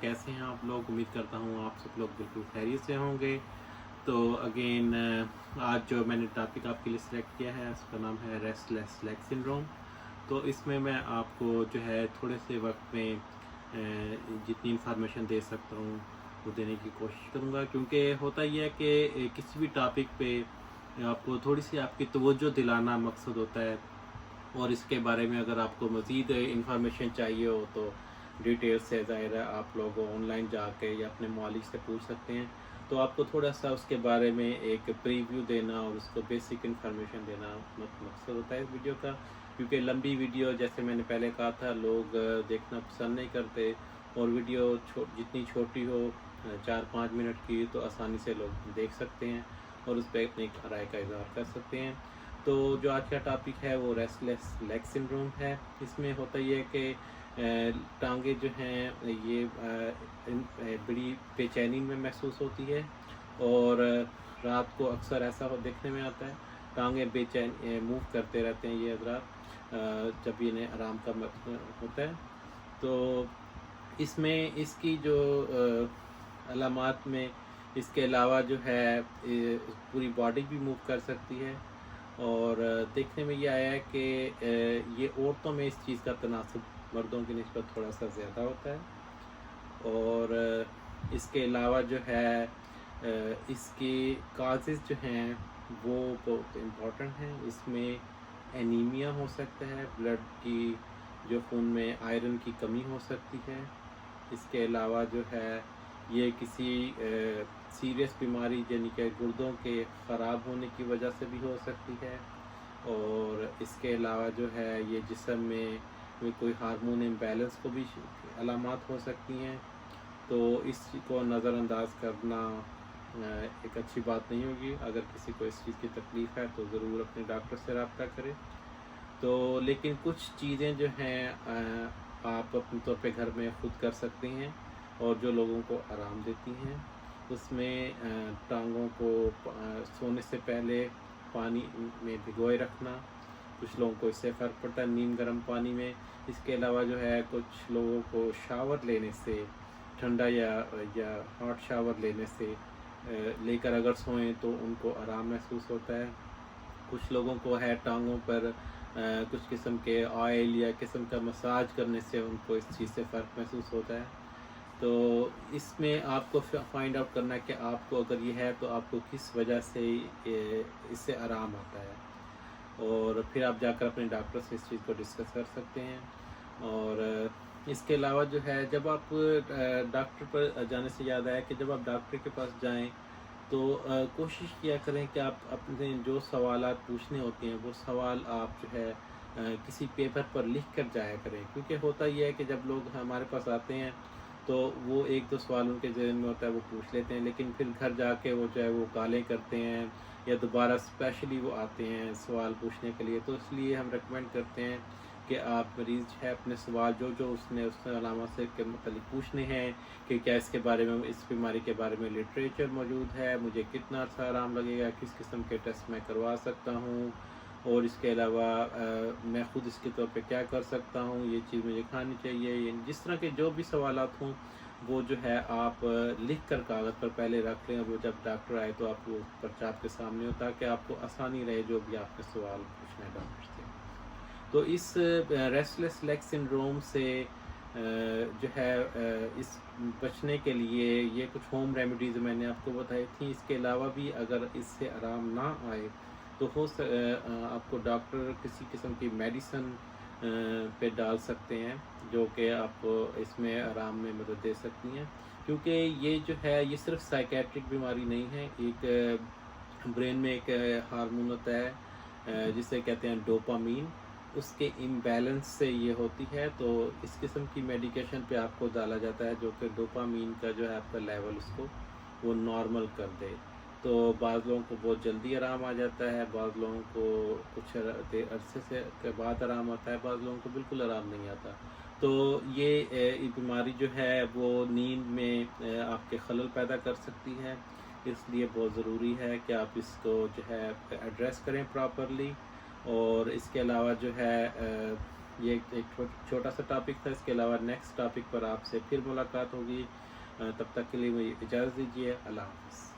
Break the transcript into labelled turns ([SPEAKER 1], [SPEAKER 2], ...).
[SPEAKER 1] कैसे हैं आप लोग। उम्मीद करता हूँ आप सब लोग बिल्कुल खैरियत से होंगे। तो अगेन आज जो मैंने टॉपिक आपके लिए सिलेक्ट किया है उसका नाम है रेस्टलेस लेग सिंड्रोम। तो इसमें मैं आपको जो है थोड़े से वक्त में जितनी इन्फॉर्मेशन दे सकता हूँ वो देने की कोशिश करूँगा, क्योंकि होता ही है कि किसी भी टॉपिक पे आपको थोड़ी सी आपकी तवज्जो दिलाना मकसद होता है, और इसके बारे में अगर आपको मज़ीद इंफॉर्मेशन चाहिए हो तो डिटेल से ज़ाहिर है आप लोग ऑनलाइन जाके या अपने मालिक से पूछ सकते हैं। तो आपको थोड़ा सा उसके बारे में एक प्रीव्यू देना और उसको बेसिक इन्फॉर्मेशन देना मकसद होता है इस वीडियो का, क्योंकि लंबी वीडियो जैसे मैंने पहले कहा था लोग देखना पसंद नहीं करते, और वीडियो जितनी छोटी हो 4-5 मिनट की तो आसानी से लोग देख सकते हैं और उस पर अपनी राय का इज़हार कर सकते हैं। तो जो आज का टॉपिक है वो रेस्टलेस लेग सिंड्रोम है। इसमें होता ही है कि टांगे जो हैं ये बड़ी बेचैनी में महसूस होती है, और रात को अक्सर ऐसा देखने में आता है टांगे बेचैन मूव करते रहते हैं ये हज़रात जब इन्हें आराम का होता है। तो इसमें इसकी जो अलामात में इसके अलावा जो है पूरी बॉडी भी मूव कर सकती है, और देखने में ये आया है कि ये औरतों में इस चीज़ का तनासुब मर्दों की निस्बत थोड़ा सा ज़्यादा होता है। और इसके अलावा जो है इसके काजेज़ जो हैं वो बहुत इम्पोर्टेंट हैं। इसमें एनीमिया हो सकता है, ब्लड की जो खून में आयरन की कमी हो सकती है। इसके अलावा जो है ये किसी सीरियस बीमारी यानी कि गुर्दों के ख़राब होने की वजह से भी हो सकती है, और इसके अलावा जो है ये जिस्म में कोई हार्मोन इम्बैलेंस को भी अलामात हो सकती हैं। तो इसको नज़रअंदाज करना एक अच्छी बात नहीं होगी। अगर किसी को इस चीज़ की तकलीफ़ है तो ज़रूर अपने डॉक्टर से रब्ता करें। तो लेकिन कुछ चीज़ें जो हैं आप अपने तौर पे घर में ख़ुद कर सकते हैं और जो लोगों को आराम देती हैं। उसमें टांगों को सोने से पहले पानी में भिगोए रखना, कुछ लोगों को इससे फ़र्क पड़ता है नीम गर्म पानी में। इसके अलावा जो है कुछ लोगों को शावर लेने से, ठंडा या हॉट शावर लेने से लेकर अगर सोएं तो उनको आराम महसूस होता है। कुछ लोगों को है टांगों पर कुछ किस्म के ऑयल या किस्म का मसाज करने से उनको इस चीज़ से फ़र्क महसूस होता है। तो इसमें आपको फाइंड आउट करना है कि आपको अगर ये है तो आपको किस वजह से इससे आराम आता है, और फिर आप जाकर अपने डॉक्टर से इस चीज़ को डिस्कस कर सकते हैं। और इसके अलावा जो है जब आप डॉक्टर पर जाने से याद आया कि जब आप डॉक्टर के पास जाएं तो कोशिश किया करें कि आप अपने जो सवालात पूछने होते हैं वो सवाल आप जो है किसी पेपर पर लिख कर जाया करें, क्योंकि होता ही है कि जब लोग हमारे पास आते हैं तो वो एक दो सवाल उनके जहन में होता है वो पूछ लेते हैं, लेकिन फिर घर जाके वो जो है वो गालें करते हैं या दोबारा स्पेशली वो आते हैं सवाल पूछने के लिए। तो इसलिए हम रेकमेंड करते हैं कि आप मरीज़ है अपने सवाल जो उसने अलामा से के मतलब पूछने हैं कि क्या इसके बारे में, इस बीमारी के बारे में लिटरेचर मौजूद है, मुझे कितना अर्सा आराम लगेगा, किस किस्म के टेस्ट मैं करवा सकता हूँ, और इसके अलावा मैं ख़ुद इसके तौर पे क्या कर सकता हूँ, ये चीज़ मुझे खानी चाहिए। जिस तरह के जो भी सवालात हों वो जो है आप लिख कर कागज़ पर पहले रख लें, और वो जब डॉक्टर आए तो आप वो पर्चा आपके सामने हो ताकि आपको आसानी रहे जो भी आपने सवाल पूछना है डॉक्टर से। तो इस रेस्टलेस लेग सिंड्रोम से जो है इस बचने के लिए ये कुछ होम रेमेडीज़ मैंने आपको बताई थी। इसके अलावा भी अगर इससे आराम ना आए तो आपको डॉक्टर किसी किस्म की मेडिसिन पे डाल सकते हैं जो कि आपको इसमें आराम में मदद दे सकती हैं, क्योंकि ये जो है ये सिर्फ साइकेट्रिक बीमारी नहीं है। एक ब्रेन में एक हार्मोन होता है जिसे कहते हैं डोपामीन, उसके इम्बैलेंस से ये होती है। तो इस किस्म की मेडिकेशन पे आपको डाला जाता है जो कि डोपामीन का जो है आपका लेवल उसको वो नॉर्मल कर दे। तो बाज़ लोगों को बहुत जल्दी आराम आ जाता है, बाज़ लोगों को कुछ अरसे से के बाद आराम आता है, बाज़ लोगों को बिल्कुल आराम नहीं आता। तो ये बीमारी जो है वो नींद में आपके खलल पैदा कर सकती है, इसलिए बहुत ज़रूरी है कि आप इसको जो है एड्रेस करें प्रॉपरली। और इसके अलावा जो है یہ ایک چھوٹا سا ٹاپک تھا. اس کے علاوہ نیکسٹ ٹاپک پر آپ سے پھر ملاقات ہوگی. تب تک کے لیے مجھے اجازت دیجیے. اللہ حافظ.